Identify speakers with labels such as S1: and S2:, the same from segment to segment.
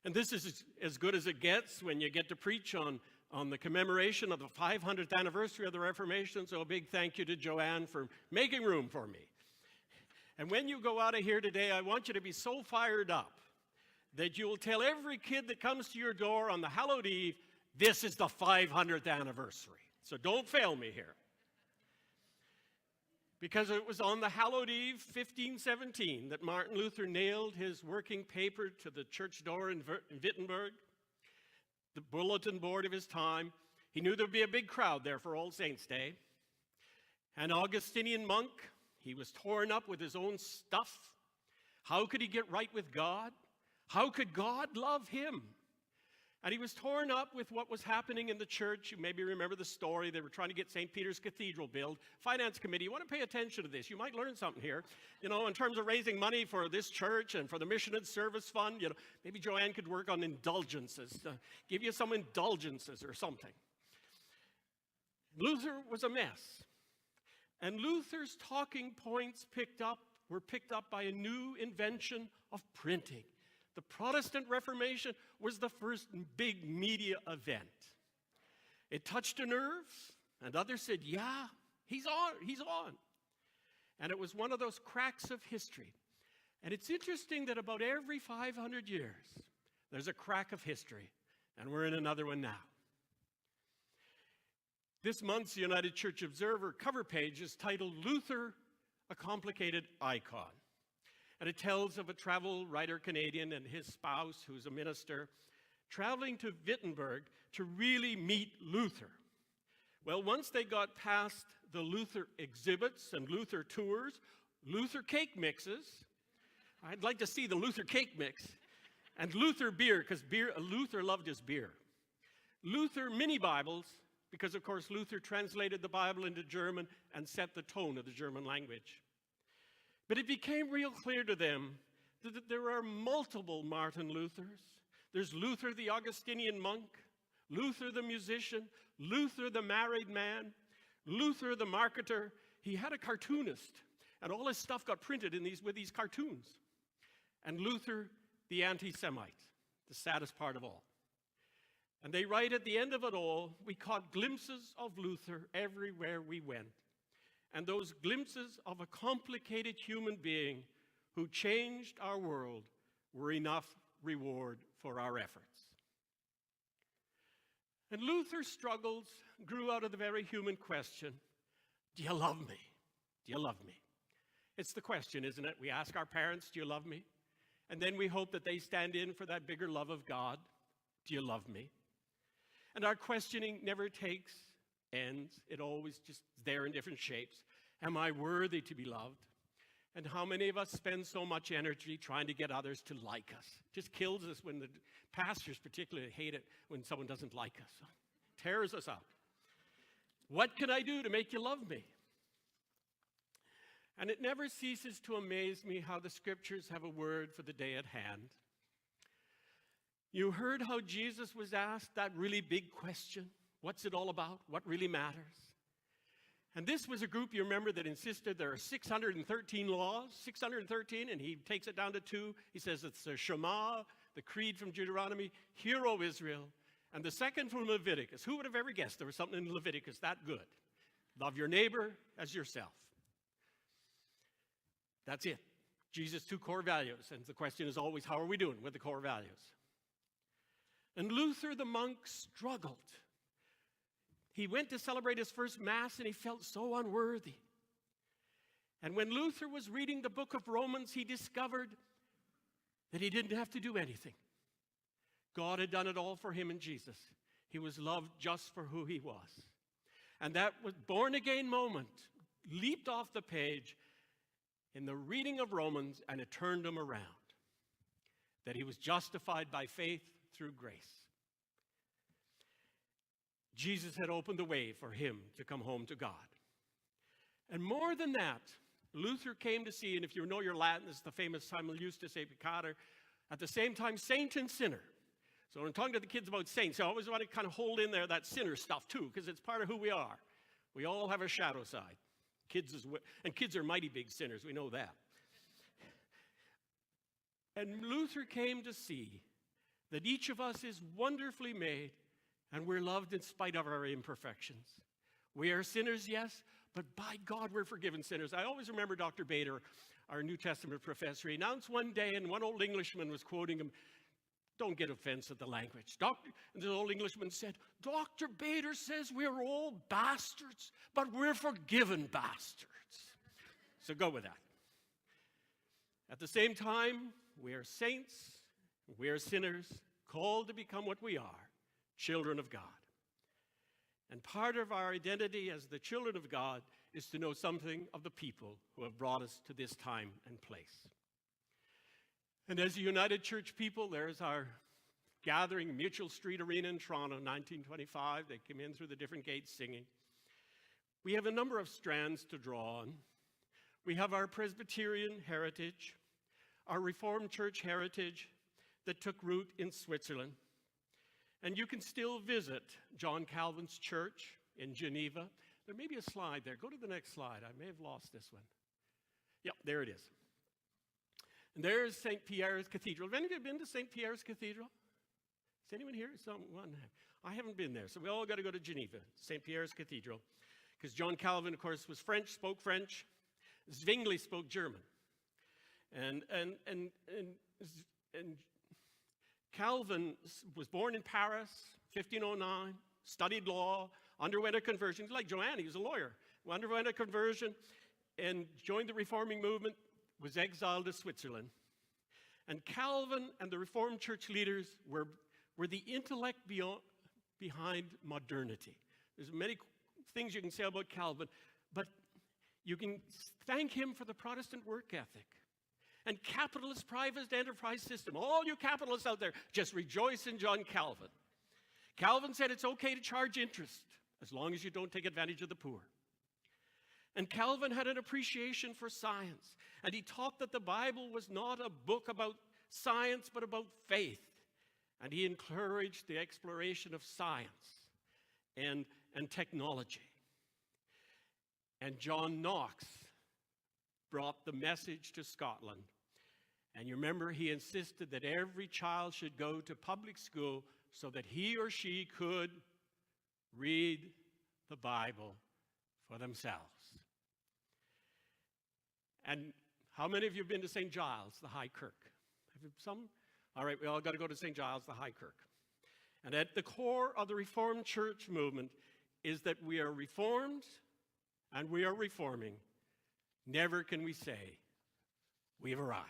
S1: And this is as good as it gets when you get to preach on the commemoration of the 500th anniversary of the Reformation. So a big thank you to Joanne for making room for me. And when you go out of here today, I want you to be so fired up that you will tell every kid that comes to your door on the hallowed eve, this is the 500th anniversary. So don't fail me here. Because it was on the hallowed eve, 1517, that Martin Luther nailed his working paper to the church door in Wittenberg, the bulletin board of his time. He knew there'd be a big crowd there for All Saints' Day. An Augustinian monk, he was torn up with his own stuff. How could he get right with God? How could God love him? And he was torn up with what was happening in the church. You maybe remember the story. They were trying to get St. Peter's Cathedral built. Finance committee, you want to pay attention to this. You might learn something here. You know, in terms of raising money for this church and for the Mission and Service Fund, you know, maybe Joanne could work on indulgences, give you some indulgences or something. Luther was a mess. And Luther's talking points were picked up by a new invention of printing. The Protestant Reformation was the first big media event. It touched a nerve, and others said, yeah, he's on. And it was one of those cracks of history. And it's interesting that about every 500 years, there's a crack of history, and we're in another one now. This month's United Church Observer cover page is titled Luther, a Complicated Icon. And it tells of a travel writer Canadian and his spouse, who's a minister, traveling to Wittenberg to really meet Luther. Well, once they got past the Luther exhibits and Luther tours, Luther cake mixes, I'd like to see the Luther cake mix, and Luther beer, because Luther loved his beer. Luther mini Bibles, because of course Luther translated the Bible into German and set the tone of the German language. But it became real clear to them that there are multiple Martin Luthers. There's Luther the Augustinian monk, Luther the musician, Luther the married man, Luther the marketer. He had a cartoonist, and all his stuff got printed with these cartoons. And Luther the anti-Semite, the saddest part of all. And they write at the end of it all, we caught glimpses of Luther everywhere we went. And those glimpses of a complicated human being who changed our world were enough reward for our efforts. And Luther's struggles grew out of the very human question, do you love me? Do you love me? It's the question, isn't it? We ask our parents, do you love me? And then we hope that they stand in for that bigger love of God. Do you love me? And our questioning never ends. It always just is there in different shapes. Am I worthy to be loved? And how many of us spend so much energy trying to get others to like us? It just kills us when the pastors particularly hate it when someone doesn't like us. It tears us out. What can I do to make you love me? And it never ceases to amaze me how the scriptures have a word for the day at hand. You heard how Jesus was asked that really big question. What's it all about? What really matters? And this was a group, you remember, that insisted there are 613 laws, 613, and he takes it down to 2. He says it's the Shema, the Creed from Deuteronomy, Hear, O Israel, and the second from Leviticus. Who would have ever guessed there was something in Leviticus that good? Love your neighbor as yourself. That's it. Jesus' 2 core values. And the question is always, how are we doing with the core values? And Luther the monk struggled. He went to celebrate his first Mass and he felt so unworthy. And when Luther was reading the book of Romans, he discovered that he didn't have to do anything. God had done it all for him in Jesus. He was loved just for who he was. And that was born-again moment leaped off the page in the reading of Romans, and it turned him around. That he was justified by faith through grace. Jesus had opened the way for him to come home to God. And more than that, Luther came to see, and if you know your Latin, it's the famous Simul Justus et Peccator, at the same time, saint and sinner. So when I'm talking to the kids about saints, I always want to kind of hold in there that sinner stuff too, because it's part of who we are. We all have a shadow side. Kids are mighty big sinners, we know that. And Luther came to see that each of us is wonderfully made, and we're loved in spite of our imperfections. We are sinners, yes, but by God we're forgiven sinners. I always remember Dr. Bader, our New Testament professor. He announced one day, and one old Englishman was quoting him, "Don't get offense at the language." And the old Englishman said, "Dr. Bader says we're all bastards, but we're forgiven bastards." So go with that. At the same time, we are saints, we are sinners, called to become what we are, children of God. And part of our identity as the children of God is to know something of the people who have brought us to this time and place. And as a United Church people, there's our gathering, Mutual Street Arena in Toronto, 1925. They came in through the different gates singing. We have a number of strands to draw on. We have our Presbyterian heritage, our Reformed Church heritage that took root in Switzerland. And you can still visit John Calvin's church in Geneva. There may be a slide there. Go to the next slide. I may have lost this one. Yep, there it is. And there's St. Pierre's Cathedral. Have any of you been to St. Pierre's Cathedral? Is anyone here? Someone? I haven't been there, so we all got to go to Geneva, St. Pierre's Cathedral, because John Calvin, of course, was French, spoke French. Zwingli spoke German. And Calvin was born in Paris, 1509, studied law, underwent a conversion. He's like Joanne, he was a lawyer. Underwent a conversion and joined the reforming movement, was exiled to Switzerland. And Calvin and the Reformed Church leaders were the intellect behind modernity. There's many things you can say about Calvin, but you can thank him for the Protestant work ethic. And capitalist private enterprise system. All you capitalists out there, just rejoice in John Calvin. Calvin said it's okay to charge interest as long as you don't take advantage of the poor. And Calvin had an appreciation for science. And he taught that the Bible was not a book about science, but about faith. And he encouraged the exploration of science and technology. And John Knox brought the message to Scotland. And you remember, he insisted that every child should go to public school so that he or she could read the Bible for themselves. And how many of you have been to St. Giles, the High Kirk? Have you some? All right, we all got to go to St. Giles, the High Kirk. And at the core of the Reformed Church movement is that we are reformed and we are reforming. Never can we say we've arrived.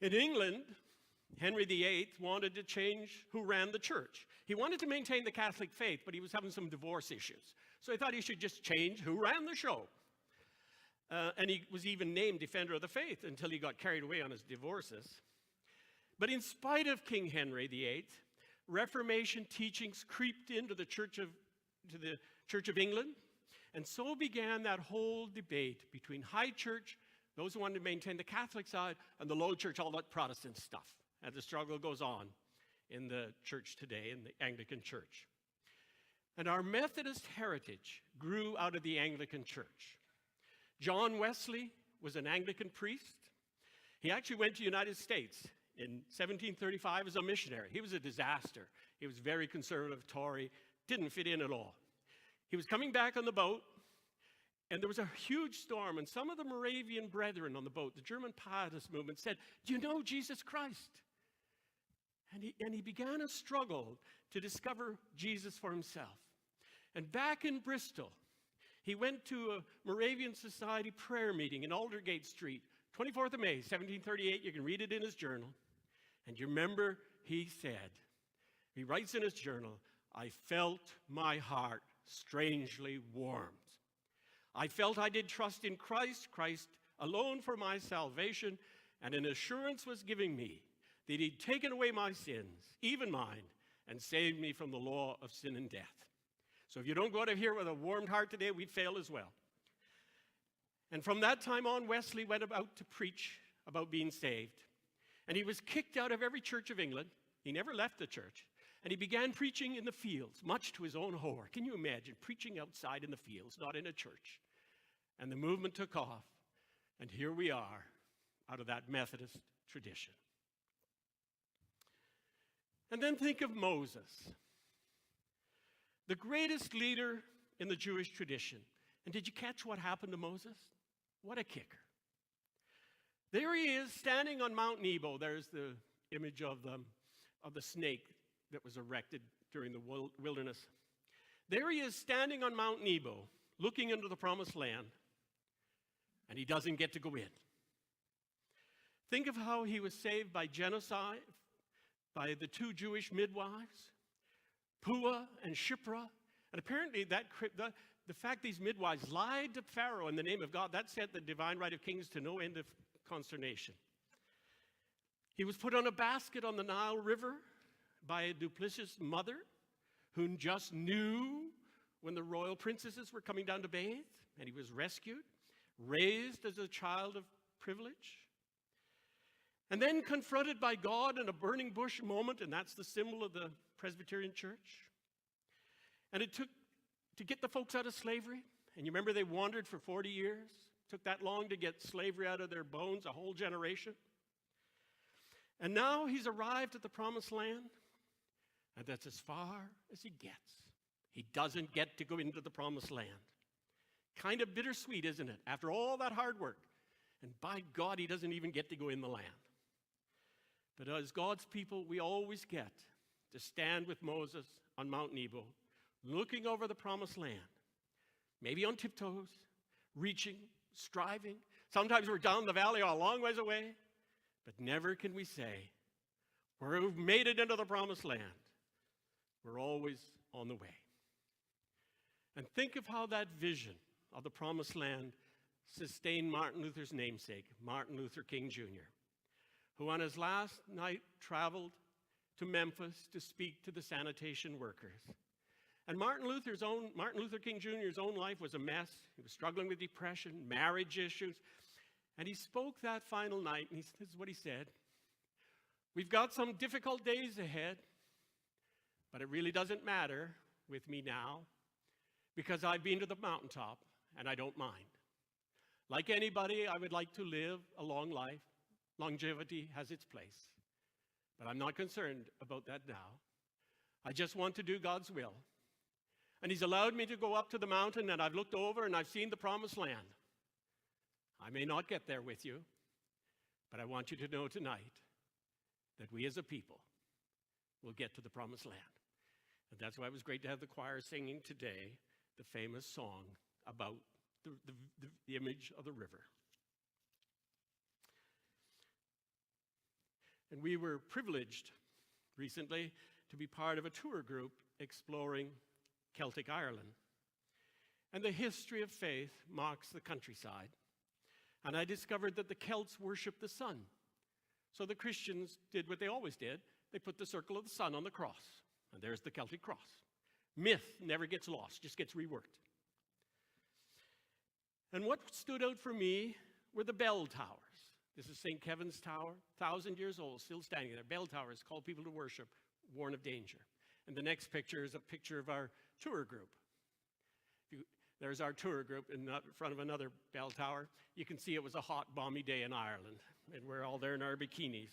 S1: In England, Henry VIII wanted to change who ran the church. He wanted to maintain the Catholic faith, but he was having some divorce issues. So he thought he should just change who ran the show. And he was even named Defender of the Faith until he got carried away on his divorces. But in spite of King Henry VIII, Reformation teachings creeped into the Church of England. And so began that whole debate between high church, those who wanted to maintain the Catholic side, and the low church, all that Protestant stuff. And the struggle goes on in the church today, in the Anglican Church. And our Methodist heritage grew out of the Anglican Church. John Wesley was an Anglican priest. He actually went to the United States in 1735 as a missionary. He was a disaster. He was very conservative, Tory, didn't fit in at all. He was coming back on the boat, and there was a huge storm, and some of the Moravian brethren on the boat, the German Pietist movement, said, "Do you know Jesus Christ?" And he began a struggle to discover Jesus for himself. And back in Bristol, he went to a Moravian Society prayer meeting in Aldergate Street, 24th of May, 1738. You can read it in his journal. And you remember he said, he writes in his journal, "I felt my heart strangely warmed. I felt I did trust in Christ, Christ alone for my salvation, and an assurance was giving me that he'd taken away my sins, even mine, and saved me from the law of sin and death." So if you don't go out of here with a warmed heart today, we'd fail as well. And from that time on, Wesley went about to preach about being saved. And he was kicked out of every church of England. He never left the church. And he began preaching in the fields, much to his own horror. Can you imagine preaching outside in the fields, not in a church? And the movement took off. And here we are, out of that Methodist tradition. And then think of Moses, the greatest leader in the Jewish tradition. And did you catch what happened to Moses? What a kicker. There he is standing on Mount Nebo. There's the image of the snake that was erected during the wilderness. There he is standing on Mount Nebo, looking into the promised land, and he doesn't get to go in. Think of how he was saved by genocide, by the two Jewish midwives, Puah and Shiphrah. And apparently the fact these midwives lied to Pharaoh in the name of God, that set the divine right of kings to no end of consternation. He was put on a basket on the Nile River by a duplicitous mother who just knew when the royal princesses were coming down to bathe, and he was rescued, raised as a child of privilege. And then confronted by God in a burning bush moment, and that's the symbol of the Presbyterian Church. And it took, to get the folks out of slavery, and you remember they wandered for 40 years, took that long to get slavery out of their bones, a whole generation. And now he's arrived at the promised land, and that's as far as he gets. He doesn't get to go into the promised land. Kind of bittersweet, isn't it? After all that hard work, and by God, he doesn't even get to go in the land. But as God's people, we always get to stand with Moses on Mount Nebo, looking over the promised land, maybe on tiptoes, reaching, striving. Sometimes we're down the valley or a long ways away, but never can we say, we've made it into the promised land. We're always on the way. And think of how that vision of the promised land sustained Martin Luther's namesake, Martin Luther King Jr., who on his last night traveled to Memphis to speak to the sanitation workers. And Martin Luther King Jr.'s own life was a mess. He was struggling with depression, marriage issues. And he spoke that final night, and this is what he said. We've got some difficult days ahead, but it really doesn't matter with me now because I've been to the mountaintop, and I don't mind. Like anybody, I would like to live a long life. Longevity has its place. But I'm not concerned about that now. I just want to do God's will. And he's allowed me to go up to the mountain, and I've looked over and I've seen the promised land. I may not get there with you, but I want you to know tonight that we as a people will get to the promised land. And that's why it was great to have the choir singing today the famous song about the image of the river. And we were privileged recently to be part of a tour group exploring Celtic Ireland. And the history of faith marks the countryside. And I discovered that the Celts worshiped the sun. So the Christians did what they always did. They put the circle of the sun on the cross. And there's the Celtic cross. Myth never gets lost, just gets reworked. And what stood out for me were the bell towers. This is St. Kevin's Tower, 1,000 years old, still standing there. Bell towers call people to worship, warn of danger. And the next picture is a picture of our tour group. There's our tour group in front of another bell tower. You can see it was a hot, balmy day in Ireland, and we're all there in our bikinis.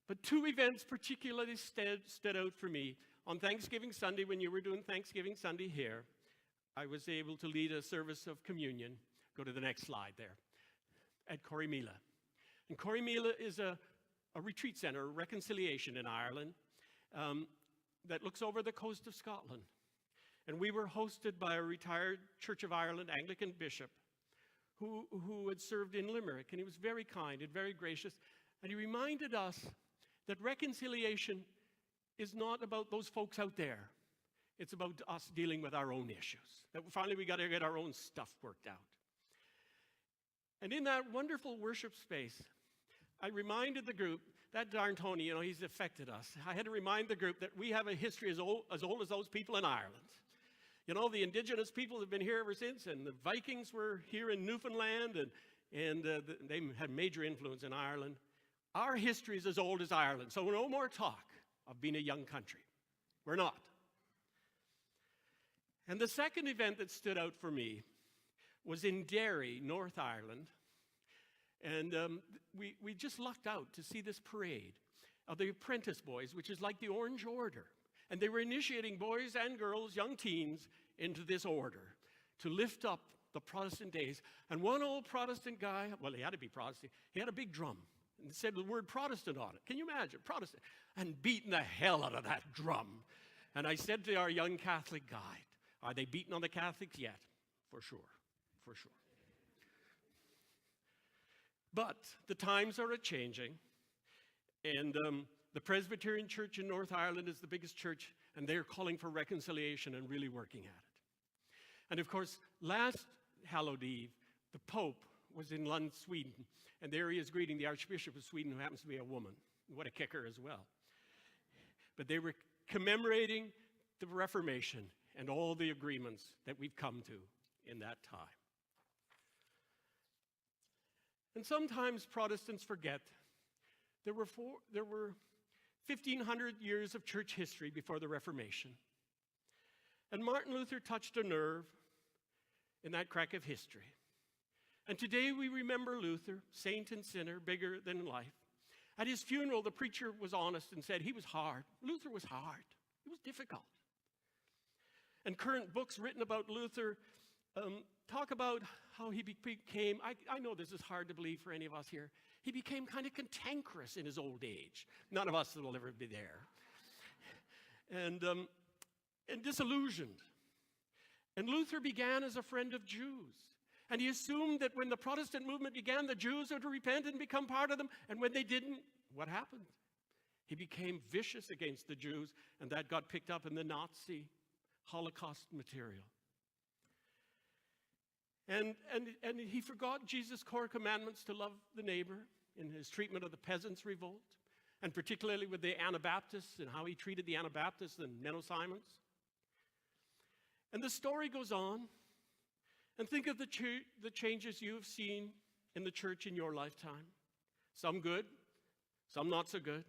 S1: But two events particularly stood out for me. On Thanksgiving Sunday, when you were doing Thanksgiving Sunday here, I was able to lead a service of communion. Go to the next slide there. At Corrymeela. And Corrymeela is a retreat center, a reconciliation in Ireland that looks over the coast of Scotland. And we were hosted by a retired Church of Ireland Anglican bishop who had served in Limerick. And he was very kind and very gracious. And he reminded us that reconciliation is not about those folks out there. It's about us dealing with our own issues. That finally we got to get our own stuff worked out. And in that wonderful worship space, I reminded the group, that darn Tony, he's affected us. I had to remind the group that we have a history as old as those people in Ireland. The indigenous people have been here ever since, and the Vikings were here in Newfoundland, and they had major influence in Ireland. Our history is as old as Ireland, so no more talk of being a young country. We're not. And the second event that stood out for me was in Derry, North Ireland, and we just lucked out to see this parade. of the Apprentice Boys, which is like the Orange Order. And they were initiating boys and girls, young teens, into this order to lift up the Protestant days. And one old Protestant guy, well, he had to be Protestant, he had a big drum and said the word Protestant on it. Can you imagine? Protestant. And beating the hell out of that drum. And I said to our young Catholic guide, are they beating on the Catholics yet? For sure, for sure. But the times are a-changing, and the Presbyterian Church in North Ireland is the biggest church, and they're calling for reconciliation and really working at it. And of course, last Hallowed Eve, the Pope was in Lund, Sweden, and there he is greeting the Archbishop of Sweden, who happens to be a woman. What a kicker as well. But they were commemorating the Reformation and all the agreements that we've come to in that time. And sometimes Protestants forget there were 1,500 years of church history before the Reformation. And Martin Luther touched a nerve in that crack of history. And today we remember Luther, saint and sinner, bigger than life. At his funeral, the preacher was honest and said he was hard. Luther was hard. It was difficult. And current books written about Luther talk about how he became, I know this is hard to believe for any of us here, he became kind of cantankerous in his old age. None of us will ever be there. And disillusioned. And Luther began as a friend of Jews. And he assumed that when the Protestant movement began, the Jews would repent and become part of them. And when they didn't, what happened? He became vicious against the Jews, and that got picked up in the Nazi Holocaust material. And he forgot Jesus' core commandments to love the neighbor in his treatment of the peasants' revolt, and particularly with the Anabaptists and how he treated the Anabaptists and Menno-Simons. And the story goes on. And think of the changes you have seen in the church in your lifetime. Some good, some not so good.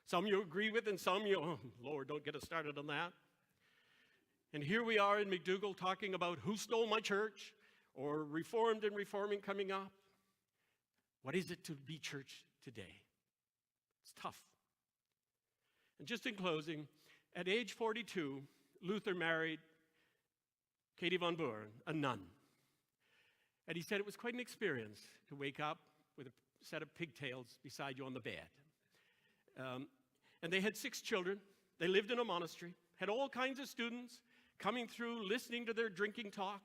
S1: Some you agree with and some you, oh, Lord, don't get us started on that. And here we are in McDougall talking about who stole my church, or Reformed and Reforming coming up. What is it to be church today? It's tough. And just in closing, at age 42, Luther married Katie von Buren, a nun. And he said it was quite an experience to wake up with a set of pigtails beside you on the bed. And they had 6 children. They lived in a monastery, had all kinds of students coming through, listening to their drinking talk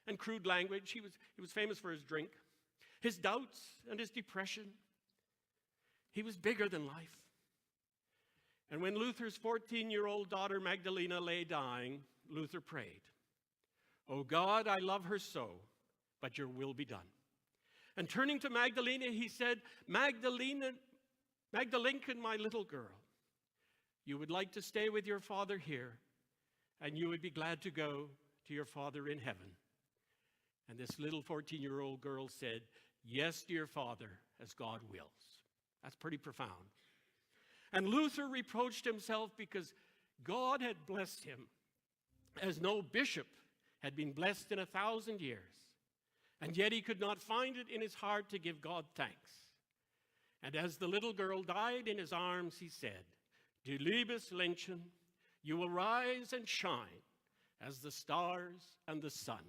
S1: and crude language. He was famous for his drink, his doubts and his depression. He was bigger than life. And when Luther's 14-year-old daughter Magdalena lay dying, Luther prayed, "Oh God, I love her so, but your will be done." And turning to Magdalena, he said, Magdalena, my little girl, you would like to stay with your father here, and you would be glad to go to your father in heaven. And this little 14-year-old girl said, yes, dear Father, as God wills. That's pretty profound. And Luther reproached himself because God had blessed him as no bishop had been blessed in 1,000 years. And yet he could not find it in his heart to give God thanks. And as the little girl died in his arms, he said, Du liebes Ländchen, you will rise and shine as the stars and the sun.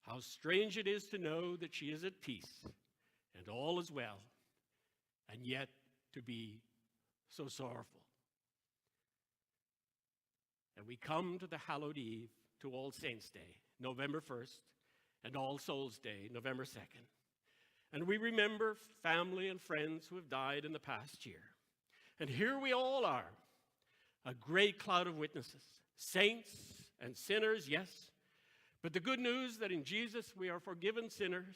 S1: How strange it is to know that she is at peace and all is well, and yet to be so sorrowful. And we come to the Hallowed Eve, to All Saints' Day, November 1st, and All Souls' Day, November 2nd. And we remember family and friends who have died in the past year. And here we all are, a great cloud of witnesses, saints and sinners, yes, but the good news that in Jesus we are forgiven sinners,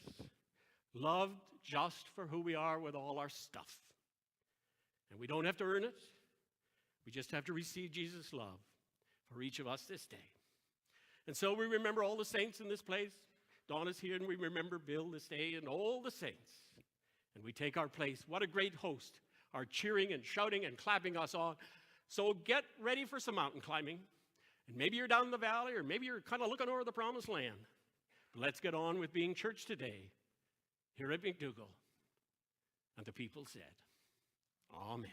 S1: loved just for who we are with all our stuff. And we don't have to earn it. We just have to receive Jesus' love for each of us this day. And so we remember all the saints in this place. Dawn is here, and we remember Bill this day and all the saints. And we take our place. What a great host are cheering and shouting and clapping us on. So get ready for some mountain climbing. And maybe you're down in the valley, or maybe you're kind of looking over the promised land. But let's get on with being church today here at McDougall. And the people said, Amen.